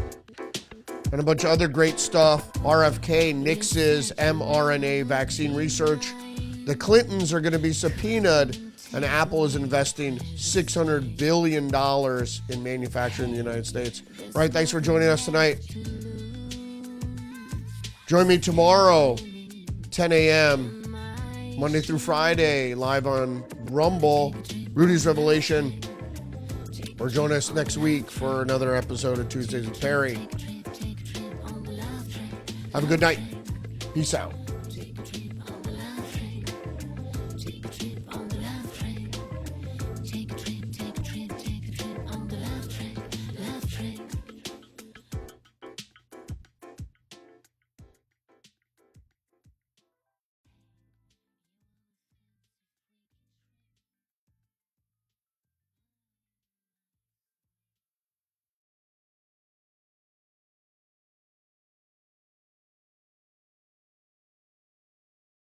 And a bunch of other great stuff. RFK nixes mRNA vaccine research. The Clintons are going to be subpoenaed. And Apple is investing $600 billion in manufacturing in the United States. All right, thanks for joining us tonight. Join me tomorrow, 10 a.m., Monday through Friday, live on Rumble, Rudy's Revelation. Or join us next week for another episode of Tuesdays with Perry. Have a good night. Peace out.